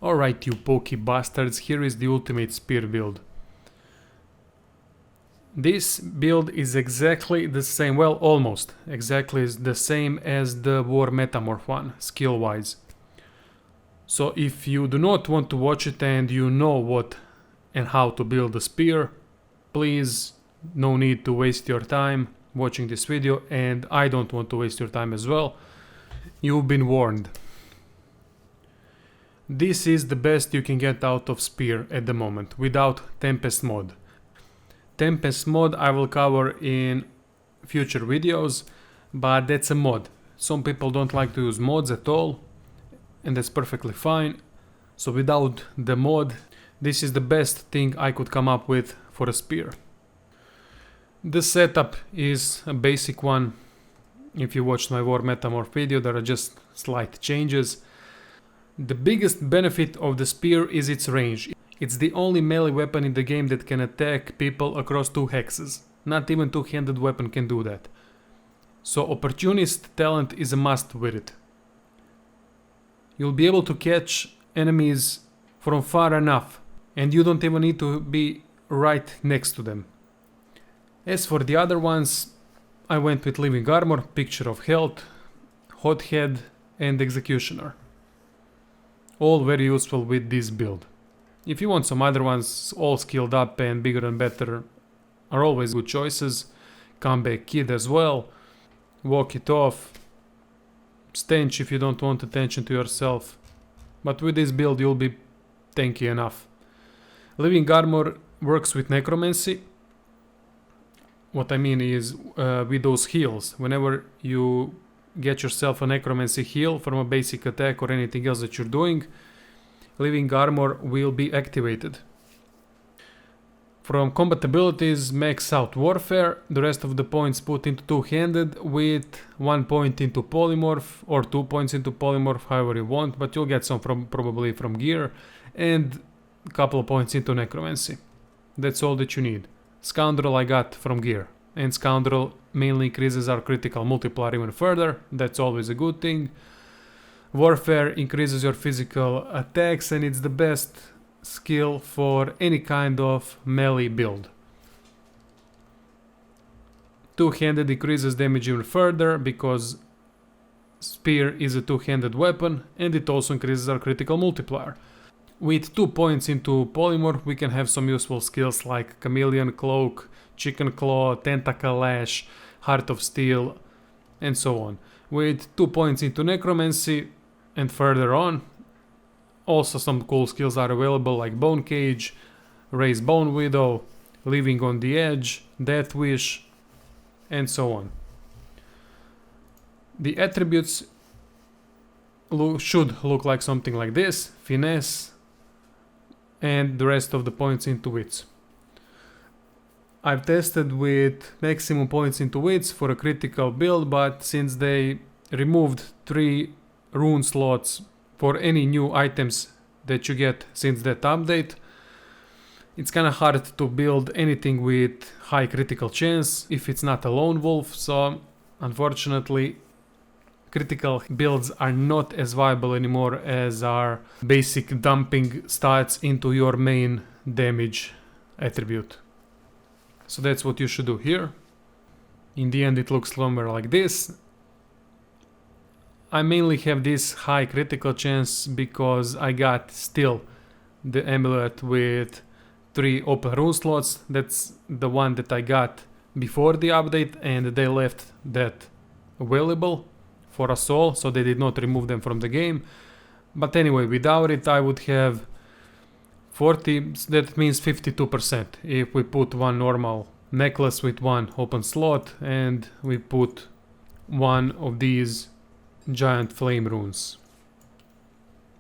Alright, you pokey bastards, here is the ultimate spear build. This build is exactly the same, well, almost exactly the same as the War Metamorph one, skill-wise. So if you do not want to watch it and you know what and how to build a spear, please, no need to waste your time watching this video, and I don't want to waste your time as well. You've been warned. This is the best you can get out of spear at the moment, without Tempest mod. Tempest mod I will cover in future videos, but that's a mod. Some people don't like to use mods at all, and that's perfectly fine. So without the mod, this is the best thing I could come up with for a spear. The setup is a basic one. If you watched my War Metamorph video, there are just slight changes. The biggest benefit of the spear is its range. It's the only melee weapon in the game that can attack people across 2 hexes. Not even two-handed weapon can do that. So opportunist talent is a must with it. You'll be able to catch enemies from far enough, and you don't even need to be right next to them. As for the other ones, I went with Living Armor, Picture of Health, Hothead and Executioner. All very useful with this build. If you want some other ones, all skilled up and bigger and better, are always good choices. Comeback Kid as well. Walk It Off. Stench if you don't want attention to yourself. But with this build you'll be tanky enough. Living Armor works with Necromancy. What I mean is with those heals. Whenever you get yourself a Necromancy heal from a basic attack or anything else that you're doing, Living Armor will be activated. From combat abilities, max out Warfare, the rest of the points put into two-handed with 1 point into Polymorph or 2 points into Polymorph, however you want, but you'll get some probably from gear, and a couple of points into Necromancy. That's all that you need. Scoundrel I got from gear, and Scoundrel mainly increases our critical multiplier even further, that's always a good thing. Warfare increases your physical attacks, and it's the best skill for any kind of melee build. Two-handed increases damage even further because spear is a two-handed weapon, and it also increases our critical multiplier. With 2 points into Polymorph we can have some useful skills like Chameleon Cloak, Chicken Claw, Tentacle Lash, Heart of Steel, and so on. With 2 points into Necromancy and further on, also some cool skills are available like Bone Cage, Raise Bone Widow, Living on the Edge, Death Wish, and so on. The attributes should look like something like this: Finesse, and the rest of the points into Wits. I've tested with maximum points into Wits for a critical build, but since they removed 3 rune slots for any new items that you get since that update, it's kinda hard to build anything with high critical chance if it's not a lone wolf, so unfortunately critical builds are not as viable anymore as our basic dumping stats into your main damage attribute. So that's what you should do here. In the end it looks somewhere like this. I mainly have this high critical chance because I got still the amulet with 3 open rune slots. That's the one that I got before the update, and they left that available for us all, so they did not remove them from the game. But anyway, without it I would have 40, that means 52% if we put one normal necklace with 1 open slot and we put one of these giant flame runes.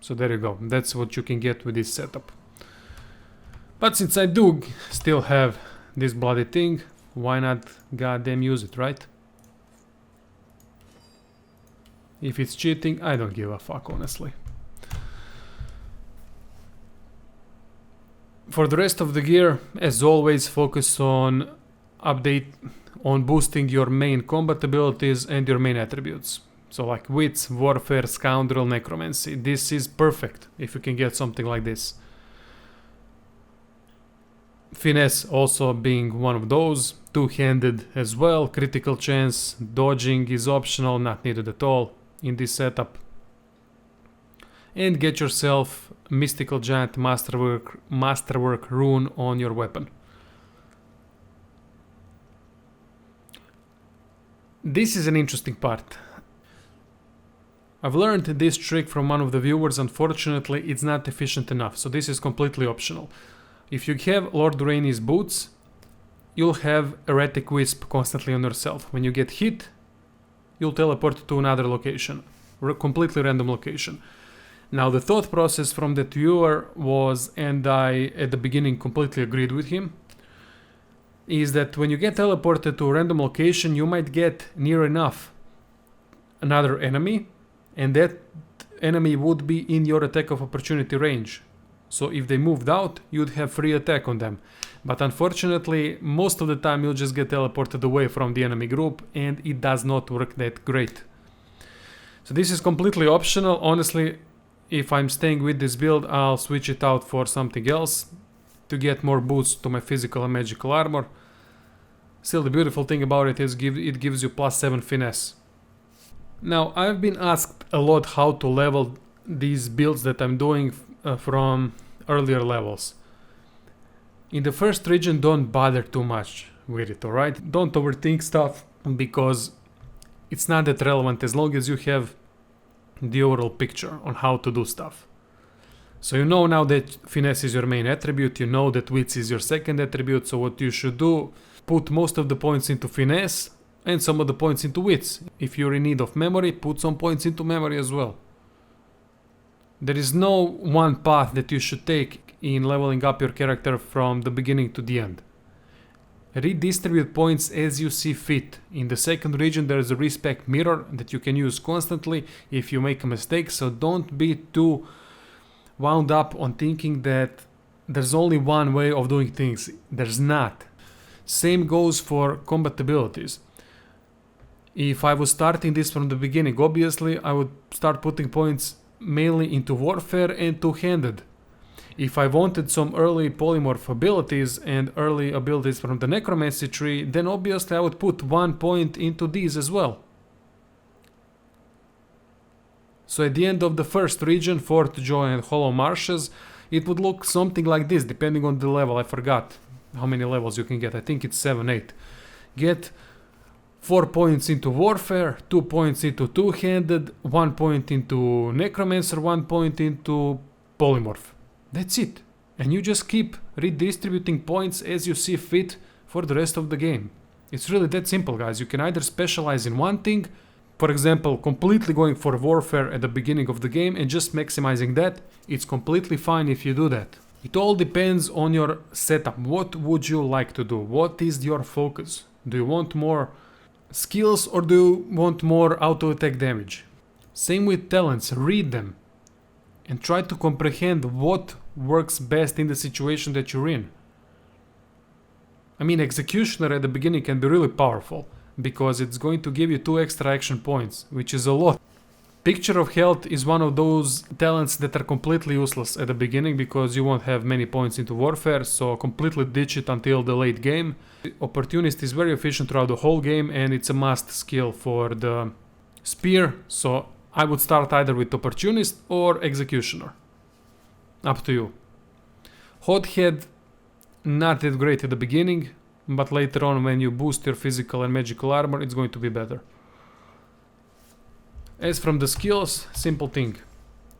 So there you go, that's what you can get with this setup. But since I do still have this bloody thing, why not goddamn use it, right? If it's cheating, I don't give a fuck, honestly. For the rest of the gear, as always, focus on boosting your main combat abilities and your main attributes. So like Wits, Warfare, Scoundrel, Necromancy. This is perfect if you can get something like this. Finesse also being one of those. Two-handed as well. Critical chance. Dodging is optional, not needed at all in this setup. And get yourself Mystical Giant Masterwork rune on your weapon. This is an interesting part. I've learned this trick from one of the viewers. Unfortunately, it's not efficient enough, so this is completely optional. If you have Lord Rainey's boots, you'll have Erratic Wisp constantly on yourself. When you get hit, you'll teleport to another location, completely random location. Now the thought process from that viewer was, and I at the beginning completely agreed with him, is that when you get teleported to a random location, you might get near enough another enemy, and that enemy would be in your attack of opportunity range. So if they moved out, you'd have free attack on them. But unfortunately, most of the time you'll just get teleported away from the enemy group, and it does not work that great. So this is completely optional. Honestly, if I'm staying with this build, I'll switch it out for something else to get more boosts to my physical and magical armor. Still, the beautiful thing about it is it gives you +7 finesse. Now, I've been asked a lot how to level these builds that I'm doing from earlier levels. In the first region, don't bother too much with it, alright? Don't overthink stuff, because it's not that relevant as long as you have the overall picture on how to do stuff. So you know now that finesse is your main attribute, you know that wits is your second attribute, so what you should do, put most of the points into finesse and some of the points into wits. If you're in need of memory, put some points into memory as well. There is no one path that you should take in leveling up your character from the beginning to the end. Redistribute points as you see fit. In the second region there is a respec mirror that you can use constantly if you make a mistake, so don't be too wound up on thinking that there's only one way of doing things. There's not. Same goes for combat abilities. If I was starting this from the beginning, obviously I would start putting points mainly into warfare and two-handed. If I wanted some early polymorph abilities and early abilities from the necromancy tree, then obviously I would put 1 point into these as well. So at the end of the first region, Fort Joy and Hollow Marshes, it would look something like this, depending on the level. I forgot how many levels you can get. I think it's 7, 8. Get 4 points into Warfare, 2 points into Two-Handed, 1 point into Necromancer, 1 point into Polymorph. That's it. And you just keep redistributing points as you see fit for the rest of the game. It's really that simple, guys. You can either specialize in one thing, for example, completely going for Warfare at the beginning of the game and just maximizing that. It's completely fine if you do that. It all depends on your setup. What would you like to do? What is your focus? Do you want more skills or do you want more auto attack damage? Same with talents, read them and try to comprehend what works best in the situation that you're in. I mean, Executioner at the beginning can be really powerful because it's going to give you 2 extra action points, which is a lot. Picture of Health is one of those talents that are completely useless at the beginning because you won't have many points into Warfare, so completely ditch it until the late game. Opportunist is very efficient throughout the whole game and it's a must skill for the Spear, so I would start either with Opportunist or Executioner. Up to you. Hothead, not that great at the beginning, but later on when you boost your physical and magical armor, it's going to be better. As from the skills, simple thing.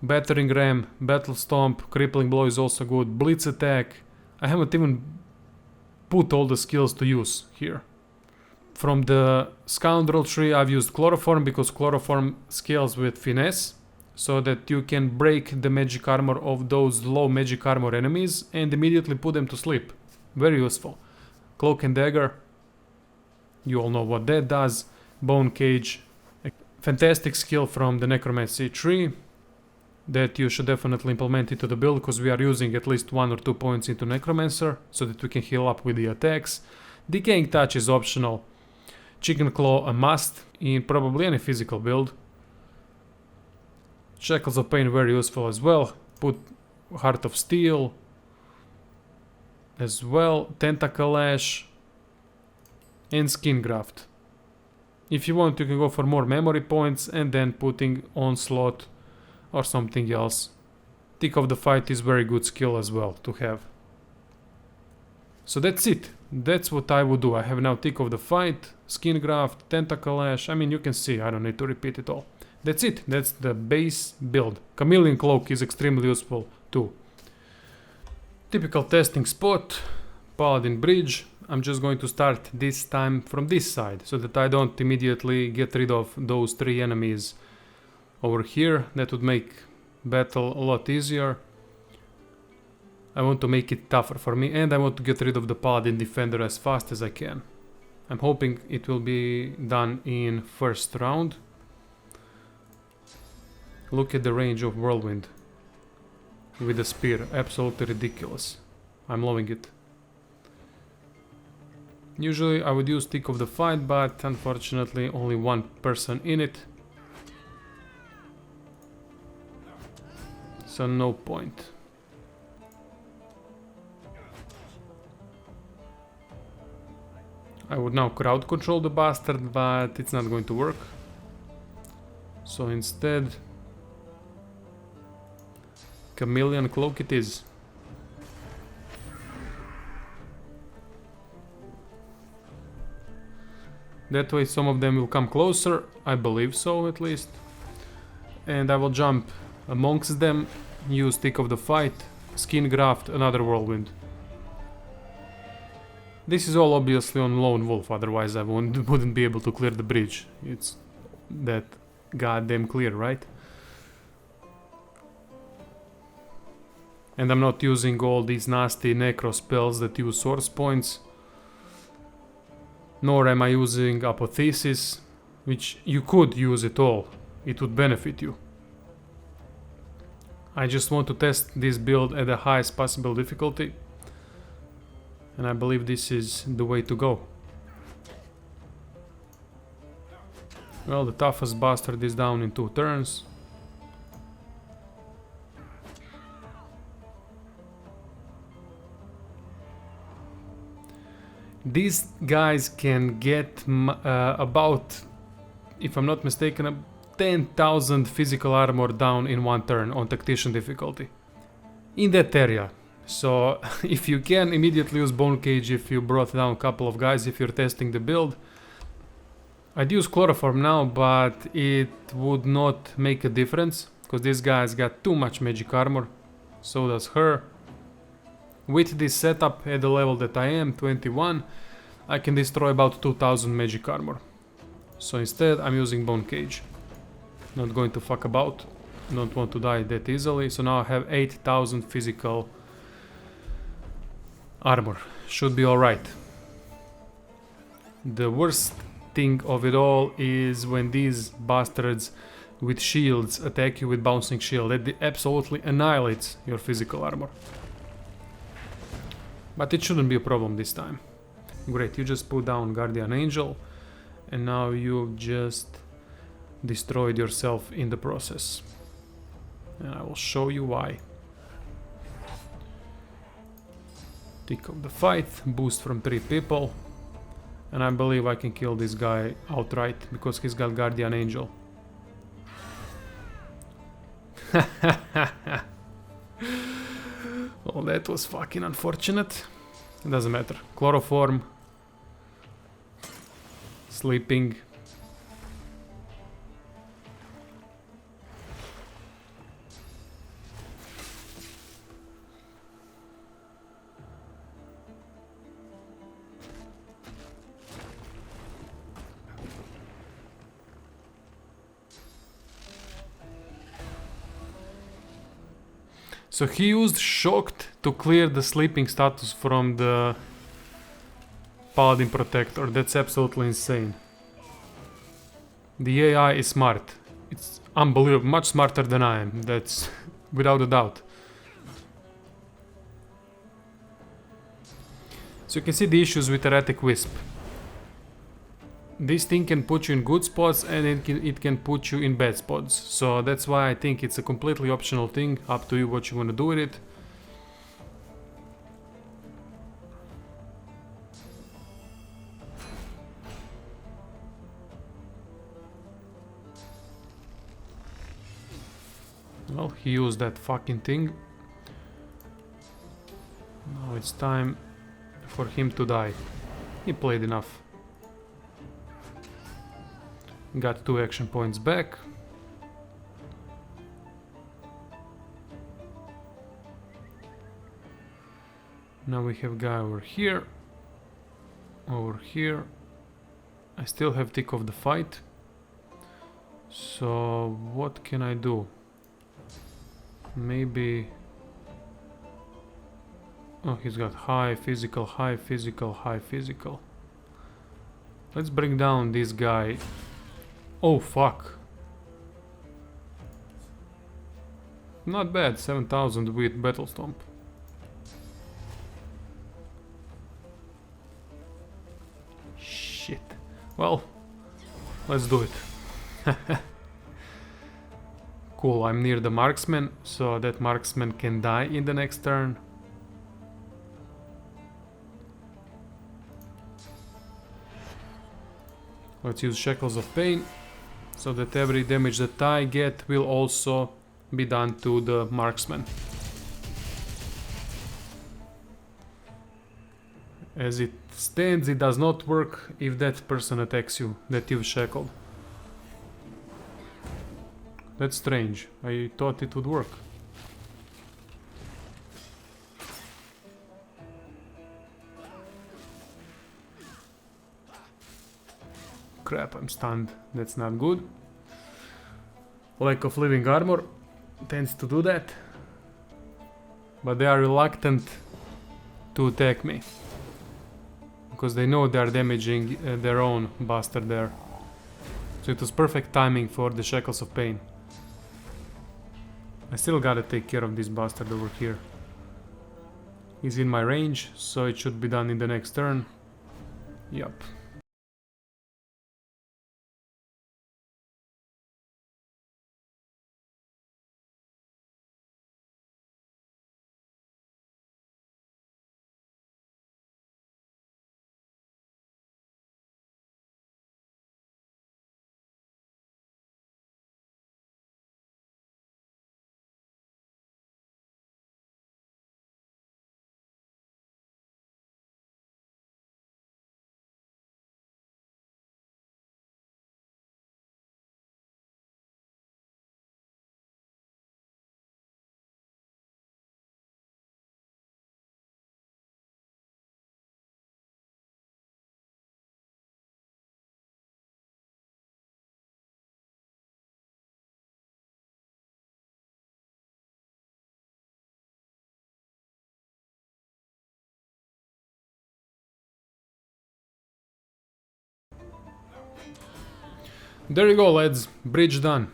Battering Ram, Battle Stomp, Crippling Blow is also good, Blitz Attack. I haven't even put all the skills to use here. From the Scoundrel tree I've used Chloroform because Chloroform scales with Finesse, so that you can break the magic armor of those low magic armor enemies and immediately put them to sleep. Very useful. Cloak and Dagger, you all know what that does. Bone Cage, a fantastic skill from the Necromancy tree that you should definitely implement into the build because we are using at least 1 or 2 points into Necromancer so that we can heal up with the attacks. Decaying Touch is optional. Chicken Claw a must in probably any physical build. Shackles of Pain very useful as well. Put Heart of Steel as well. Tentacle Lash and Skin Graft. If you want, you can go for more memory points and then putting Onslaught or something else. Tick of the Fight is very good skill as well to have. So that's it. That's what I would do. I have now Tick of the Fight, Skin Graft, Tentacle Lash. I mean, you can see, I don't need to repeat it all. That's it. That's the base build. Chameleon Cloak is extremely useful too. Typical testing spot, Paladin Bridge. I'm just going to start this time from this side so that I don't immediately get rid of those 3 enemies over here. That would make battle a lot easier. I want to make it tougher for me, and I want to get rid of the Paladin Defender as fast as I can. I'm hoping it will be done in first round. Look at the range of Whirlwind with the spear, absolutely ridiculous. I'm loving it. Usually I would use Tick of the Fight, but unfortunately only one person in it. So no point. I would now crowd control the bastard, but it's not going to work. So instead, Chameleon Cloak it is. That way some of them will come closer, I believe so at least. And I will jump amongst them, use Tick of the Fight, Skin Graft, another Whirlwind. This is all obviously on Lone Wolf, otherwise I wouldn't be able to clear the bridge. It's that goddamn clear, right? And I'm not using all these nasty necro spells that use source points. Nor am I using Apotheosis, which you could use it all. It would benefit you. I just want to test this build at the highest possible difficulty. And I believe this is the way to go. Well, the toughest bastard is down in 2 turns. These guys can get about, if I'm not mistaken, 10,000 physical armor down in 1 turn on tactician difficulty. In that area. So if you can immediately use Bone Cage if you brought down a couple of guys if you're testing the build. I'd use Chloroform now, but it would not make a difference because this guy's got too much magic armor. So does her. With this setup at the level that I am, 21, I can destroy about 2000 magic armor. So instead I'm using Bone Cage. Not going to fuck about. Don't want to die that easily. So now I have 8000 physical armor. Should be alright. The worst thing of it all is when these bastards with shields attack you with bouncing shield. That absolutely annihilates your physical armor. But it shouldn't be a problem this time. Great, you just put down Guardian Angel and now you've just destroyed yourself in the process. And I will show you why. Tick of the Fight, boost from 3 people. And I believe I can kill this guy outright because he's got Guardian Angel. Oh, that was fucking unfortunate. It doesn't matter. Chloroform. Sleeping. So he used Shocked to clear the sleeping status from the Paladin Protector. That's absolutely insane. The AI is smart. It's unbelievable. Much smarter than I am. That's without a doubt. So you can see the issues with Erratic Wisp. this thing can put you in good spots and it can put you in bad spots. So that's why I think it's a completely optional thing, up to you what you want to do with it. Well, he used that fucking thing. Now it's time for him to die. He played enough. Got 2 action points back. Now we have guy over here. Over here. I still have tick of the fight. So what can I do? Maybe... Oh, he's got high physical, high physical, high physical. Let's bring down this guy. Oh, fuck. Not bad, 7,000 with Battle Stomp. Shit. Well, let's do it. Cool, I'm near the marksman, so that marksman can die in the next turn. Let's use Shackles of Pain, so that every damage that I get will also be done to the marksman. As it stands, it does not work if that person attacks you, that you've shackled. That's strange, I thought it would work. Crap, I'm stunned. That's not good. Lack of living armor tends to do that. But they are reluctant to attack me. Because they know they are damaging their own bastard there. So it was perfect timing for the Shackles of Pain. I still gotta take care of this bastard over here. He's in my range, so it should be done in the next turn. Yup. There you go, lads. Bridge done.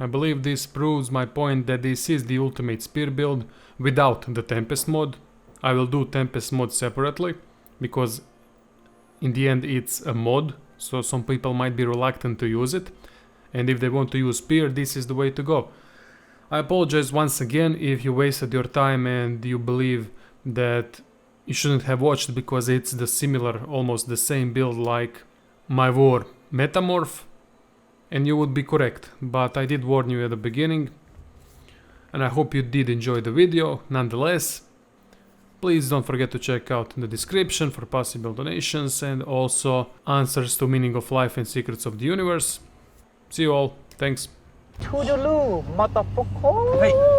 I believe this proves my point that this is the ultimate spear build without the Tempest mod. I will do Tempest mod separately, because in the end it's a mod, so some people might be reluctant to use it. And if they want to use spear, this is the way to go. I apologize once again if you wasted your time and you believe that you shouldn't have watched, because it's the similar, almost the same build like my war Metamorph, and you would be correct, but I did warn you at the beginning, and I hope you did enjoy the video. Nonetheless, please don't forget to check out the description for possible donations and also answers to Meaning of Life and Secrets of the Universe. See you all, thanks. Toodaloo, motherfucker! Hey.